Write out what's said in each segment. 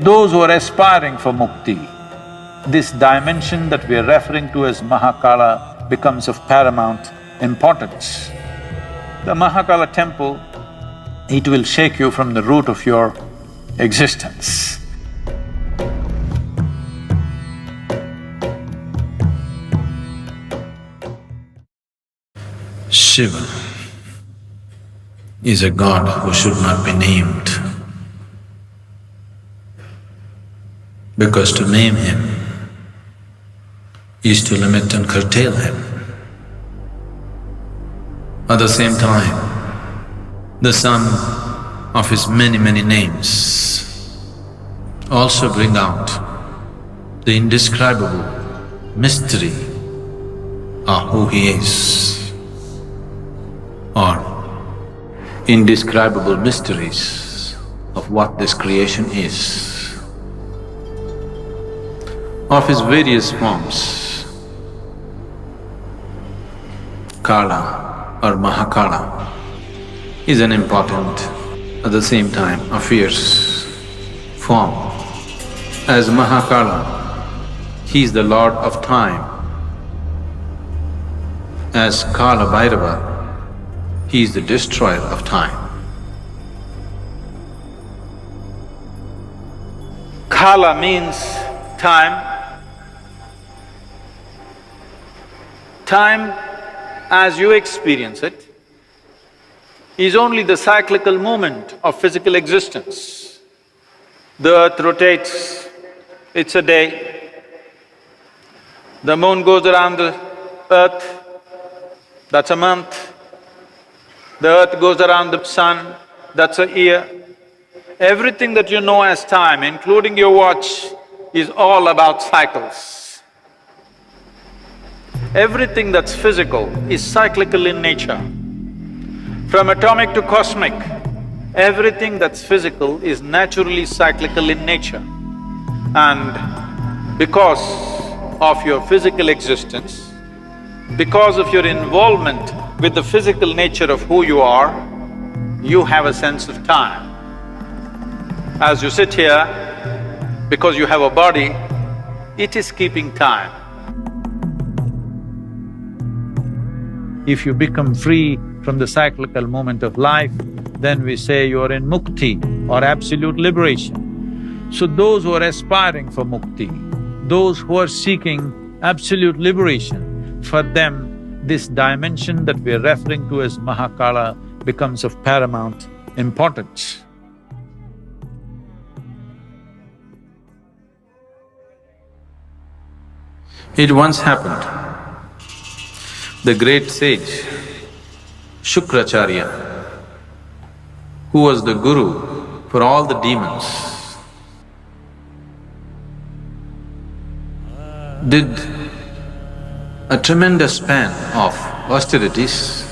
those who are aspiring for mukti, this dimension that we are referring to as Mahakala becomes of paramount importance. The Mahakala temple, it will shake you from the root of your existence. Shiva is a god who should not be named, because to name him is to limit and curtail him. At the same time, the sum of his many names also bring out the indescribable mystery of who he is, or indescribable mysteries of what this creation is. Of his various forms, Kala or Mahakala is an important, at the same time a fierce form. As Mahakala, he is the lord of time. As Kala Bhairava, he is the destroyer of time. Kala means time. Time, as you experience it, is only the cyclical movement of physical existence. The earth rotates, it's a day. The moon goes around the earth, that's a month. The earth goes around the sun, that's a year. Everything that you know as time, including your watch, is all about cycles. Everything that's physical is cyclical in nature. From atomic to cosmic, everything that's physical is naturally cyclical in nature. And because of your physical existence, because of your involvement with the physical nature of who you are, you have a sense of time. As you sit here, because you have a body, it is keeping time. If you become free from the cyclical moment of life, then we say you are in mukti or absolute liberation. So those who are aspiring for mukti, those who are seeking absolute liberation, for them this dimension that we are referring to as Mahakala becomes of paramount importance. It once happened, the great sage Shukracharya, who was the guru for all the demons, did a tremendous span of austerities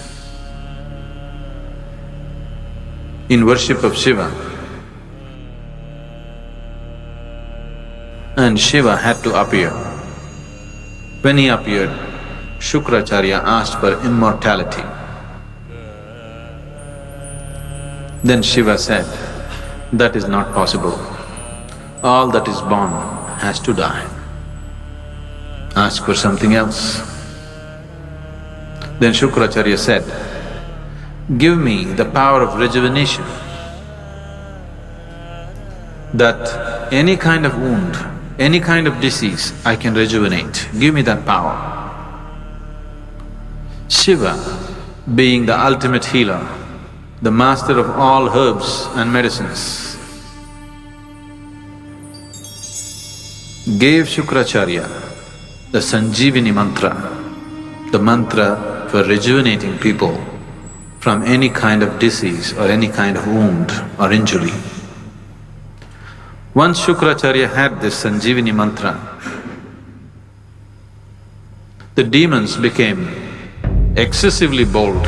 in worship of Shiva, and Shiva had to appear. When he appeared, Shukracharya asked for immortality. Then Shiva said, that is not possible. All that is born has to die. Ask for something else. Then Shukracharya said, give me the power of rejuvenation, that any kind of wound, any kind of disease I can rejuvenate, give me that power. Shiva, being the ultimate healer, the master of all herbs and medicines, gave Shukracharya the Sanjeevani mantra, the mantra for rejuvenating people from any kind of disease or any kind of wound or injury. Once Shukracharya had this Sanjeevani mantra, the demons became excessively bold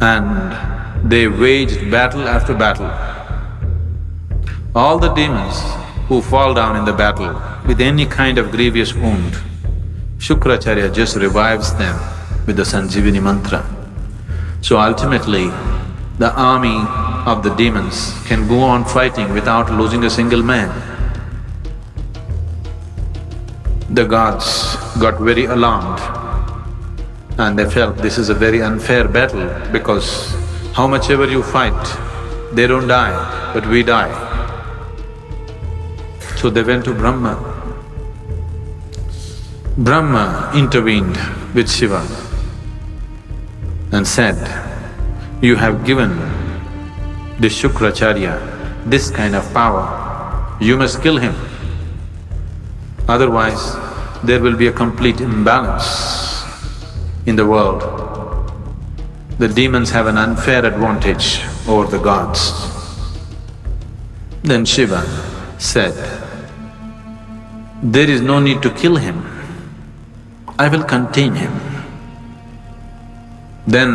and they waged battle after battle. All the demons who fall down in the battle with any kind of grievous wound, Shukracharya just revives them with the Sanjeevani mantra. So ultimately, the army of the demons can go on fighting without losing a single man. The gods got very alarmed and they felt this is a very unfair battle because how much ever you fight, they don't die, but we die. So they went to Brahma. Brahma intervened with Shiva and said, "You have given this Shukracharya this kind of power, you must kill him. Otherwise, there will be a complete imbalance in the world. The demons have an unfair advantage over the gods." Then Shiva said, "There is no need to kill him, I will contain him." Then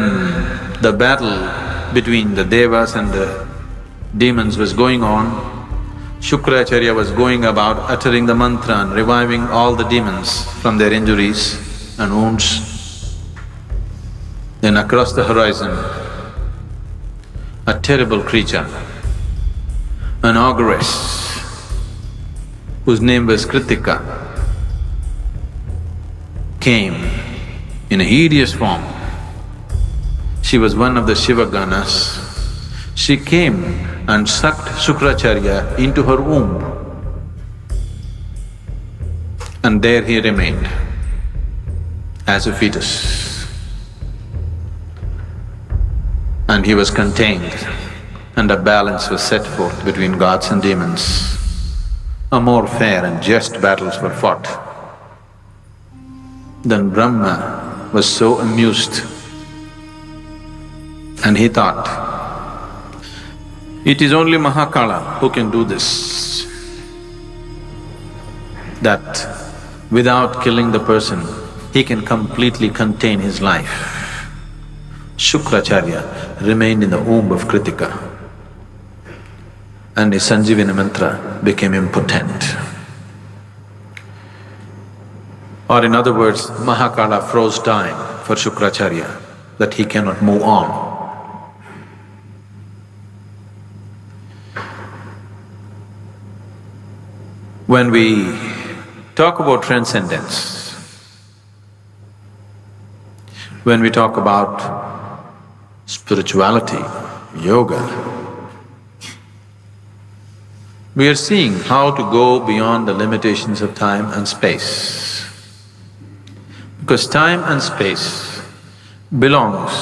the battle between the devas and the demons was going on. Shukracharya was going about uttering the mantra and reviving all the demons from their injuries and wounds. Then across the horizon, a terrible creature, an ogress whose name was Kritika, came in a hideous form. She was one of the Shiva Ganas. She came and sucked Shukracharya into her womb. And there he remained as a fetus. And he was contained, and a balance was set forth between gods and demons. A more fair and just battles were fought. Then Brahma was so amused and he thought, it is only Mahakala who can do this. That without killing the person, he can completely contain his life. Shukracharya remained in the womb of Kritika and his Sanjivani mantra became impotent. Or in other words, Mahakala froze time for Shukracharya that he cannot move on. When we talk about transcendence, when we talk about spirituality, yoga, we are seeing how to go beyond the limitations of time and space. Because time and space belongs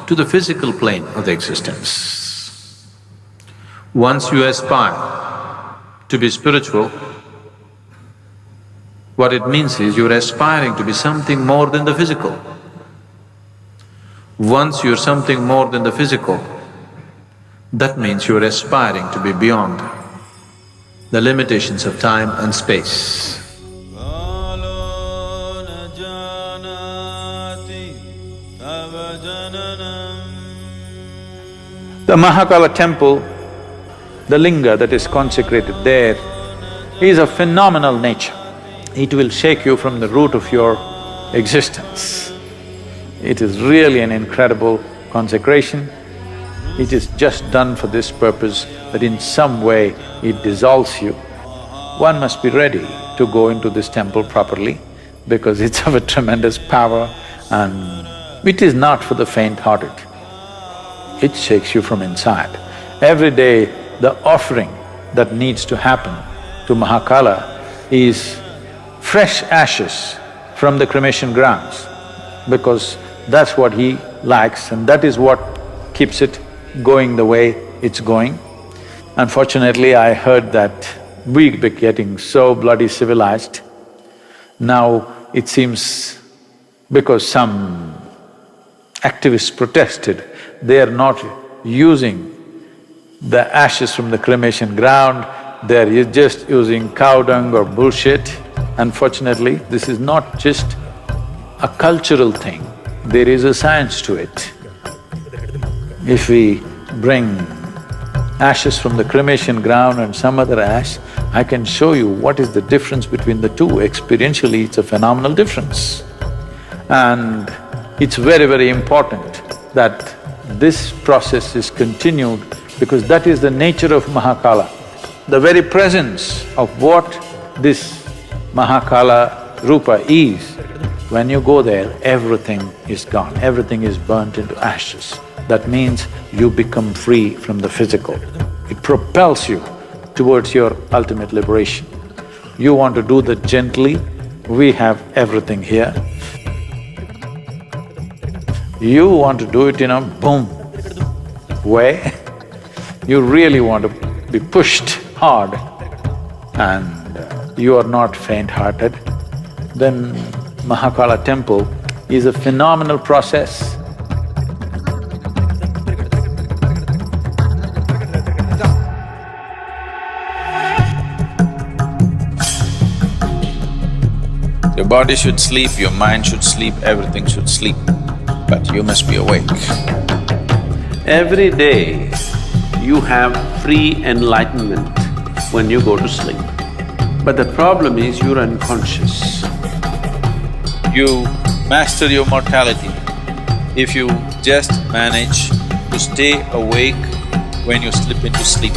to the physical plane of the existence. Once you aspire to be spiritual, what it means is you're aspiring to be something more than the physical. Once you're something more than the physical, that means you're aspiring to be beyond the limitations of time and space. The Mahakala temple, the linga that is consecrated there, is of phenomenal nature. It will shake you from the root of your existence. It is really an incredible consecration. It is just done for this purpose, that in some way it dissolves you. One must be ready to go into this temple properly because it's of a tremendous power and it is not for the faint-hearted. It shakes you from inside. Every day, the offering that needs to happen to Mahakala is fresh ashes from the cremation grounds, because that's what he likes and that is what keeps it going the way it's going. Unfortunately, I heard that we're getting so bloody civilized. Now it seems because some activists protested, they are not using the ashes from the cremation ground, they're just using cow dung or bullshit. Unfortunately, this is not just a cultural thing, there is a science to it. If we bring ashes from the cremation ground and some other ash, I can show you what is the difference between the two. Experientially, it's a phenomenal difference. And it's very, very important that this process is continued because that is the nature of Mahakala. The very presence of what this Mahakala Rupa is, when you go there, everything is gone, everything is burnt into ashes. That means you become free from the physical. It propels you towards your ultimate liberation. You want to do that gently, we have everything here. You want to do it in a boom way, you really want to be pushed hard and you are not faint-hearted, then Mahakala temple is a phenomenal process. Your body should sleep, your mind should sleep, everything should sleep, but you must be awake. Every day, you have free enlightenment when you go to sleep. But the problem is you're unconscious. You master your mortality if you just manage to stay awake when you slip into sleep.